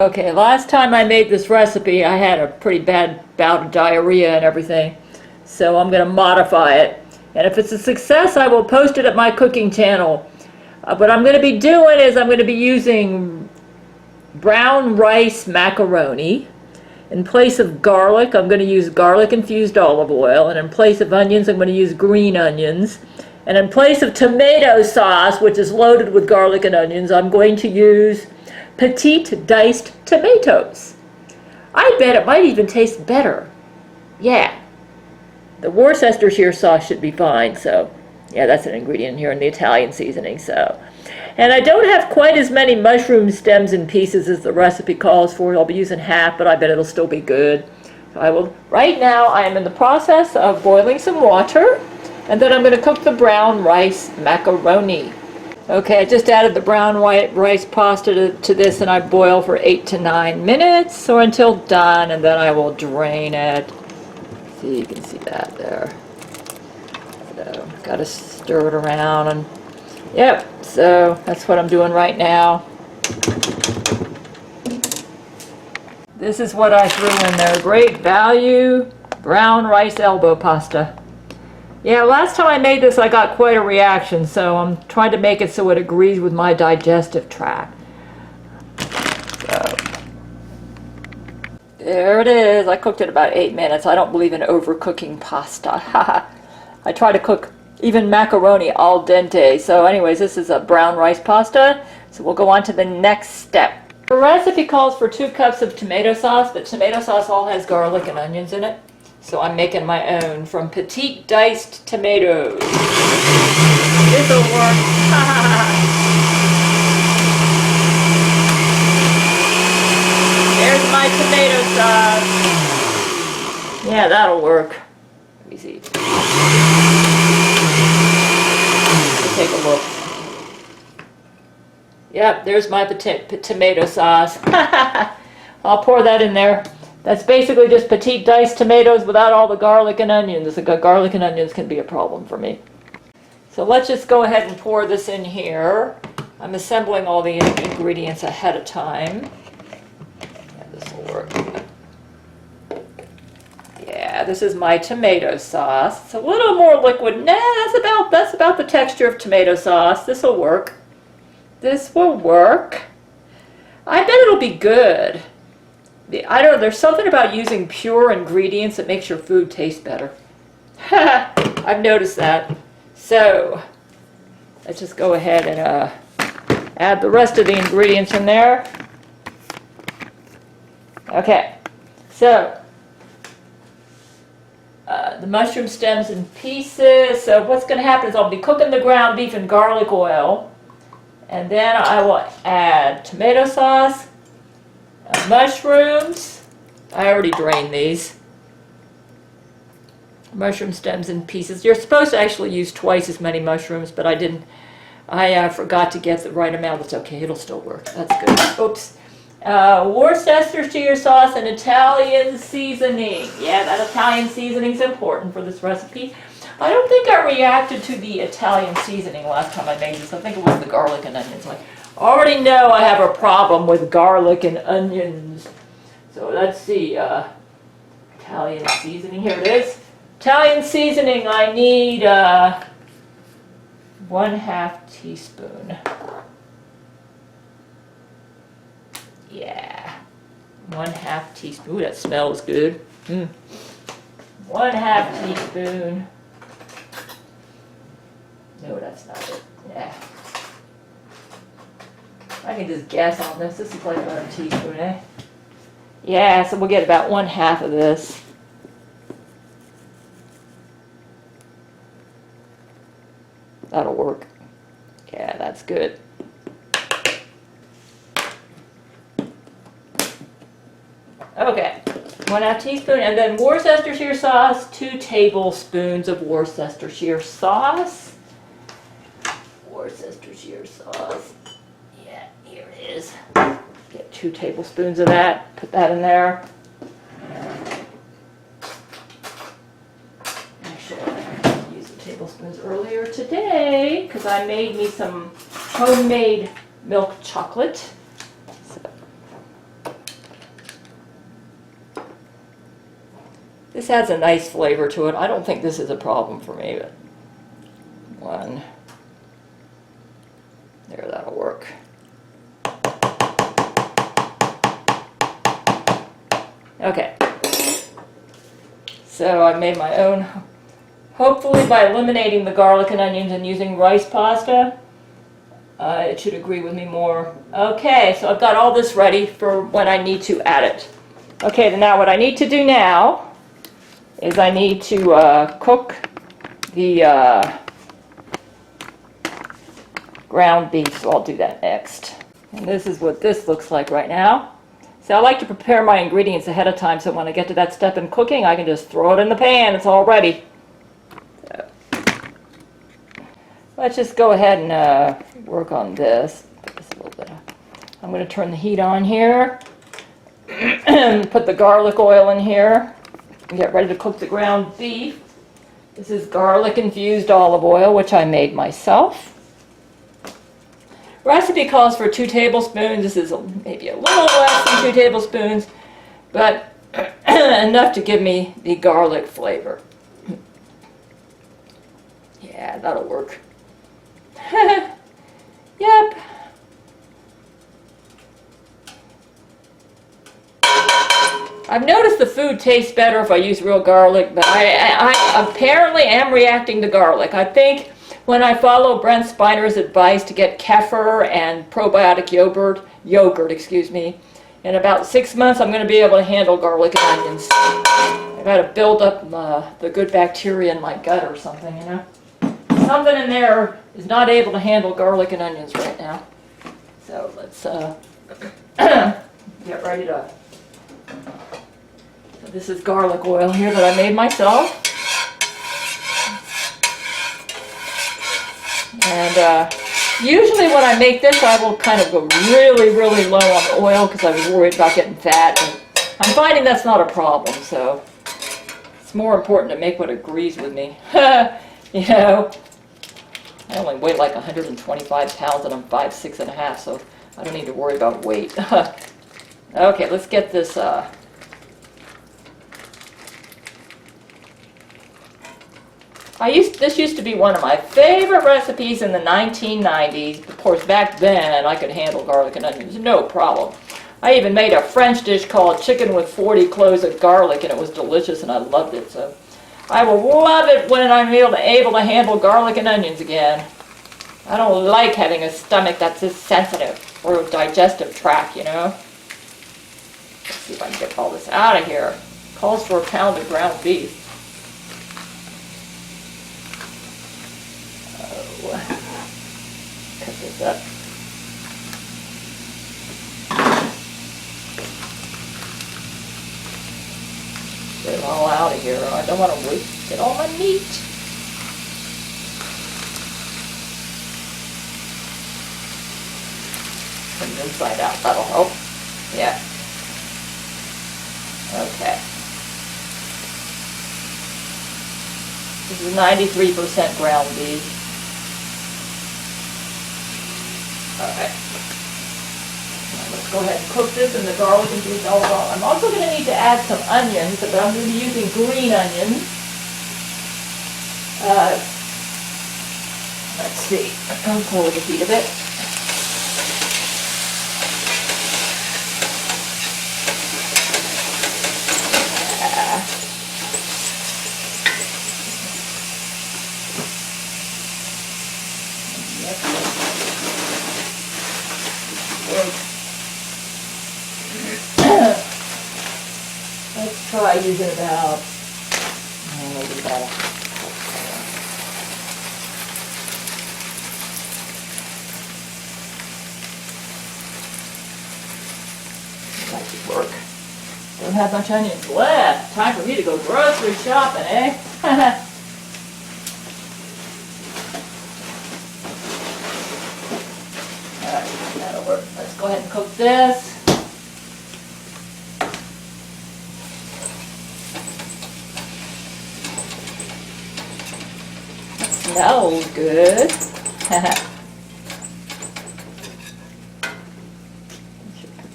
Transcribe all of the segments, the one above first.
Okay, last time I made this recipe, I had a pretty bad bout of diarrhea and everything, so I'm going to modify it. And if it's a success, I will post it at my cooking channel. What I'm going to be doing is I'm going to be using brown rice macaroni. In place of garlic, I'm going to use garlic-infused olive oil, and in place of onions, I'm going to use green onions. And in place of tomato sauce, which is loaded with garlic and onions, I'm going to use petite diced tomatoes. I bet it might even taste better. Yeah. The Worcestershire sauce should be fine, so yeah, that's an ingredient here in the Italian seasoning. So, and I don't have quite as many mushroom stems and pieces as the recipe calls for. I'll be using half, but I bet it'll still be good. So I will. Right now, I am in the process of boiling some water, and then I'm going to cook the brown rice macaroni. Okay, I just added the brown white rice pasta to this, and I boil for 8 to 9 minutes or until done, and then I will drain it. See, you can see that there. So, got to stir it around, and yep, so that's what I'm doing right now. This is what I threw in there. Great value brown rice elbow pasta. Yeah, last time I made this I got quite a reaction, so I'm trying to make it so it agrees with my digestive tract. So, there it is. I cooked it about 8 minutes. I don't believe in overcooking pasta. I try to cook even macaroni al dente. So anyways, this is a brown rice pasta, so we'll go on to the next step. The recipe calls for 2 cups of tomato sauce, but tomato sauce all has garlic and onions in it. So I'm making my own from petite diced tomatoes. This'll work. There's my tomato sauce. Yeah, that'll work. Let me see. Let's take a look. Yep, there's my tomato sauce. I'll pour that in there. That's basically just petite diced tomatoes without all the garlic and onions. The garlic and onions can be a problem for me. So let's just go ahead and pour this in here. I'm assembling all the ingredients ahead of time. Yeah, this will work. Yeah, this is my tomato sauce. It's a little more liquid. Nah, that's about the texture of tomato sauce. This will work. This will work. I bet it'll be good. I don't know, there's something about using pure ingredients that makes your food taste better. I've noticed that. So, let's just go ahead and add the rest of the ingredients in there. Okay, so the mushroom stems in pieces. So what's going to happen is I'll be cooking the ground beef in garlic oil, and then I will add tomato sauce, mushrooms. I already drained these. Mushroom stems in pieces. You're supposed to actually use twice as many mushrooms, but I didn't. I forgot to get the right amount. That's okay. It'll still work. That's good. Oops. Worcestershire sauce and Italian seasoning. Yeah, that Italian seasoning is important for this recipe. I don't think I reacted to the Italian seasoning last time I made this. I think it was the garlic and onions. I already know I have a problem with garlic and onions. So let's see. Italian seasoning. Here it is. Italian seasoning. I need 1/2 teaspoon. Yeah. 1/2 teaspoon. Ooh, that smells good. 1/2 teaspoon. No, that's not it. Yeah. I can just guess on this. This is like about a teaspoon, eh? Yeah, so we'll get about 1/2 of this. That'll work. Yeah, that's good. Okay, 1/2 teaspoon, and then Worcestershire sauce, 2 tablespoons of Worcestershire sauce. Worcestershire sauce. Yeah, here it is. Get 2 tablespoons of that. Put that in there. Actually, I used the tablespoons earlier today because I made me some homemade milk chocolate. So This adds a nice flavor to it. I don't think this is a problem for me, but one. There, that'll work. Okay. So I made my own, hopefully by eliminating the garlic and onions and using rice pasta, it should agree with me more. Okay, so I've got all this ready for when I need to add it. Okay, now what I need to do now is I need to cook the ground beef, so I'll do that next. And this is what this looks like right now. So I like to prepare my ingredients ahead of time, so when I get to that step in cooking, I can just throw it in the pan. It's all ready. So, let's just go ahead and work on this. Put this a little bit. I'm going to turn the heat on here. Put the garlic oil in here. And get ready to cook the ground beef. This is garlic infused olive oil, which I made myself. Recipe calls for 2 tablespoons. This is maybe a little less than 2 tablespoons, but enough to give me the garlic flavor. Yeah, that'll work. Yep. I've noticed the food tastes better if I use real garlic, but I apparently am reacting to garlic. I think when I follow Brent Spiner's advice to get kefir and probiotic yogurt, in about 6 months I'm going to be able to handle garlic and onions. I've got to build up the good bacteria in my gut or something, you know. Something in there is not able to handle garlic and onions right now. So let's get ready to... So this is garlic oil here that I made myself. And usually when I make this, I will kind of go really, really low on the oil because I was worried about getting fat. And I'm finding that's not a problem, so it's more important to make what agrees with me. You know, I only weigh like 125 pounds and I'm 5'6½", so I don't need to worry about weight. Okay, let's get this... This used to be one of my favorite recipes in the 1990s. Of course, back then I could handle garlic and onions, no problem. I even made a French dish called chicken with 40 cloves of garlic, and it was delicious, and I loved it. So I will love it when I'm able to handle garlic and onions again. I don't like having a stomach that's this sensitive, or a digestive tract, you know. Let's see if I can get all this out of here. Calls for a pound of ground beef. Cut this up. Get it all out of here. I don't want to waste all my meat. From the inside out, that'll help. Yeah. Okay. This is 93% ground beef. Alright. Let's go ahead and cook this in the garlic and beef olive oil. I'm also going to need to add some onions, but I'm going to be using green onions. Let's see. I'll pull the heat a bit. Let's try using about, maybe about that should work. Don't have much onions left. Time for me to go grocery shopping, eh? Alright, that'll work. Let's go ahead and cook this. Smells good.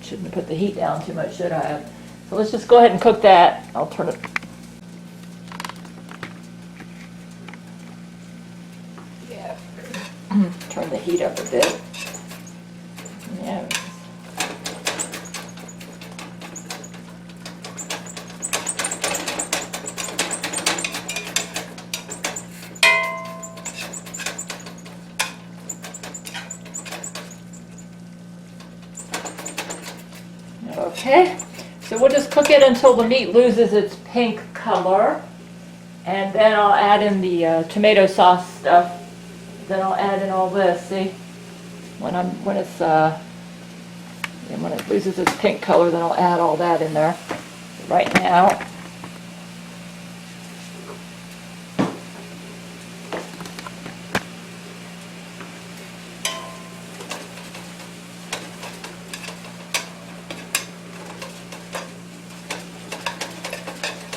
Shouldn't have put the heat down too much, should I have? So let's just go ahead and cook that. I'll turn it heat up a bit. Yeah. Okay, so we'll just cook it until the meat loses its pink color, and then I'll add in the tomato sauce stuff. Then I'll add in all this. See, when it loses its pink color, then I'll add all that in there. Right now,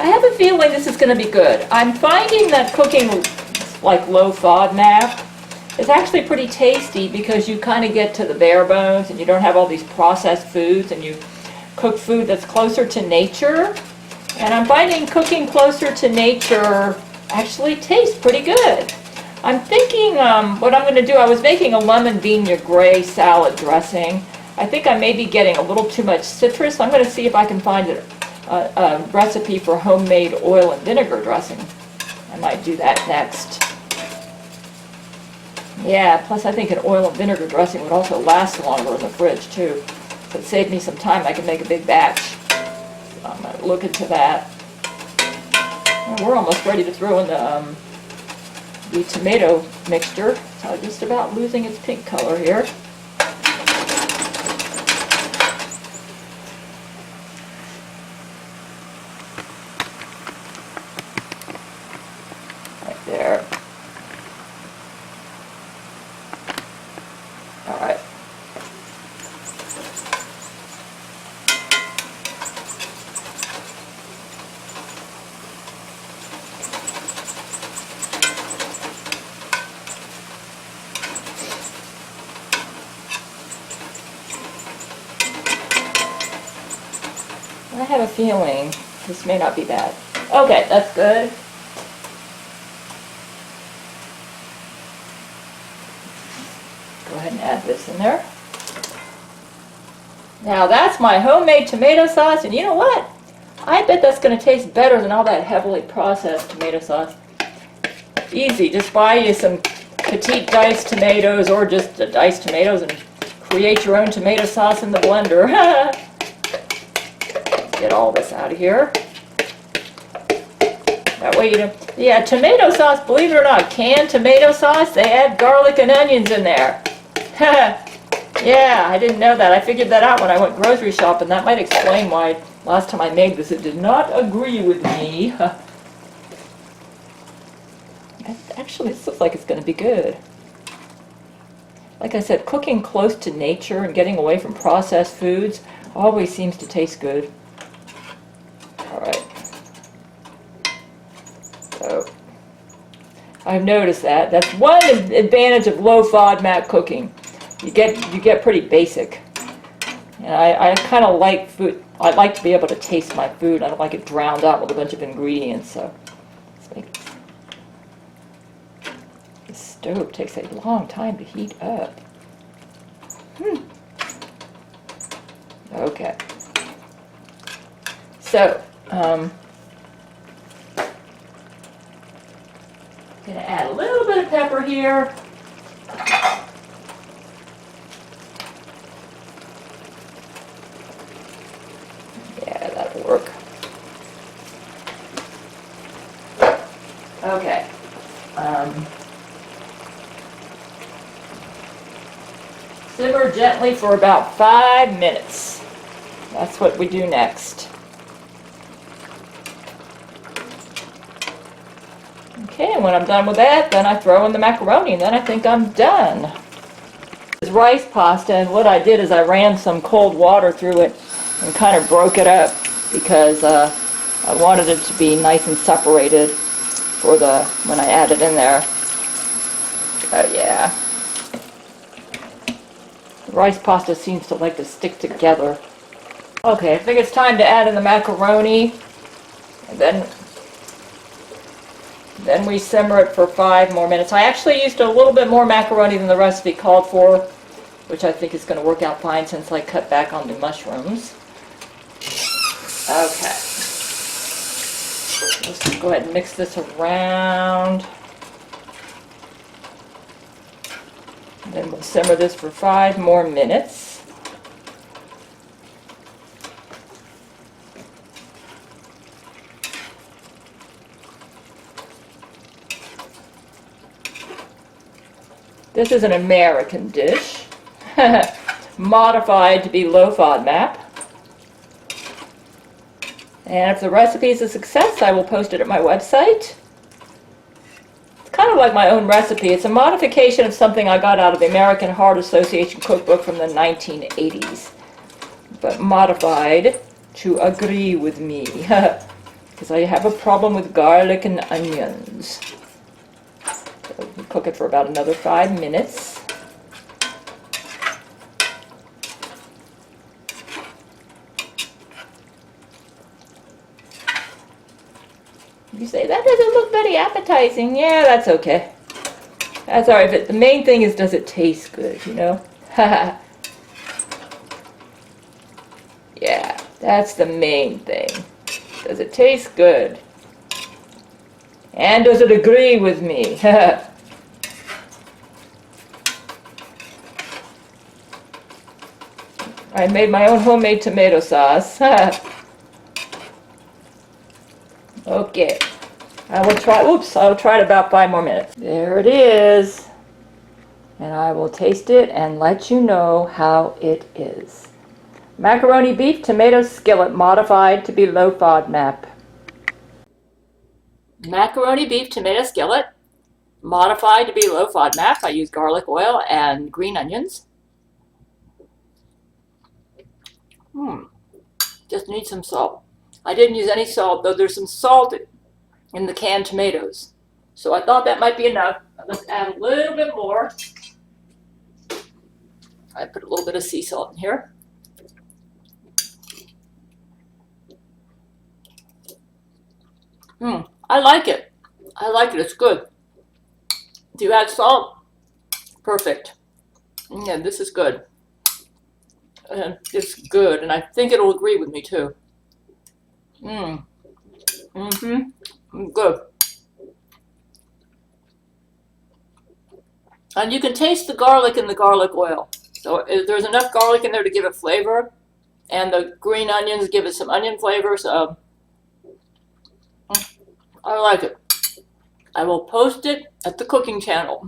I have a feeling this is going to be good. I'm finding that cooking like low FODMAP is actually pretty tasty because you kind of get to the bare bones and you don't have all these processed foods, and you cook food that's closer to nature. And I'm finding cooking closer to nature actually tastes pretty good. I'm thinking what I'm going to do, I was making a lemon vinaigrette salad dressing. I think I may be getting a little too much citrus. I'm going to see if I can find a recipe for homemade oil and vinegar dressing. I might do that next. Yeah, plus I think an oil and vinegar dressing would also last longer in the fridge too. So it saved me some time. I can make a big batch. So I'm going to look into that. And we're almost ready to throw in the tomato mixture. So just about losing its pink color here. Right there. All right. I have a feeling this may not be bad. Okay, that's good. Go ahead and add this in there. Now that's my homemade tomato sauce, and you know what? I bet that's going to taste better than all that heavily processed tomato sauce. Easy, just buy you some petite diced tomatoes or just diced tomatoes and create your own tomato sauce in the blender. Get all this out of here. That way you don't, yeah, tomato sauce, believe it or not, canned tomato sauce, they add garlic and onions in there. Yeah, I didn't know that. I figured that out when I went grocery shopping. That might explain why last time I made this it did not agree with me. Actually, this looks like it's going to be good. Like I said, cooking close to nature and getting away from processed foods always seems to taste good. All right. So, I've noticed that. That's one advantage of low FODMAP cooking. You get pretty basic. And I kind of like food. I like to be able to taste my food. I don't like it drowned out with a bunch of ingredients. So, let's make the stove takes a long time to heat up. Okay. So, I'm going to add a little bit of pepper here. Yeah, that'll work. Okay. Simmer gently for about 5 minutes. That's what we do next. Okay, and when I'm done with that, then I throw in the macaroni, and then I think I'm done. This is rice pasta, and what I did is I ran some cold water through it and kind of broke it up because I wanted it to be nice and separated for when I add it in there. Oh yeah. Rice pasta seems to like to stick together. Okay, I think it's time to add in the macaroni, and then Then we simmer it for 5 more minutes. I actually used a little bit more macaroni than the recipe called for, which I think is going to work out fine since I cut back on the mushrooms. Okay. Let's go ahead and mix this around. Then we'll simmer this for 5 more minutes. This is an American dish, modified to be low FODMAP. And if the recipe is a success, I will post it at my website. It's kind of like my own recipe. It's a modification of something I got out of the American Heart Association cookbook from the 1980s, but modified to agree with me, because I have a problem with garlic and onions. So we'll cook it for about another 5 minutes. You say, that doesn't look very appetizing. Yeah, that's okay. That's all right. But the main thing is, does it taste good, you know? Yeah, that's the main thing. Does it taste good? And does it agree with me? I made my own homemade tomato sauce. Okay. I'll try it about 5 more minutes. There it is. And I will taste it and let you know how it is. Macaroni beef tomato skillet modified to be low FODMAP. Macaroni beef tomato skillet, modified to be low FODMAP. I use garlic oil and green onions. Just need some salt. I didn't use any salt, though there's some salt in the canned tomatoes. So I thought that might be enough. Let's add a little bit more. I put a little bit of sea salt in here. I like it. I like it. It's good. Do you add salt? Perfect. Yeah, this is good. It's good, and I think it'll agree with me too. Good. And you can taste the garlic in the garlic oil. So there's enough garlic in there to give it flavor, and the green onions give it some onion flavor. So I like it. I will post it at the cooking channel.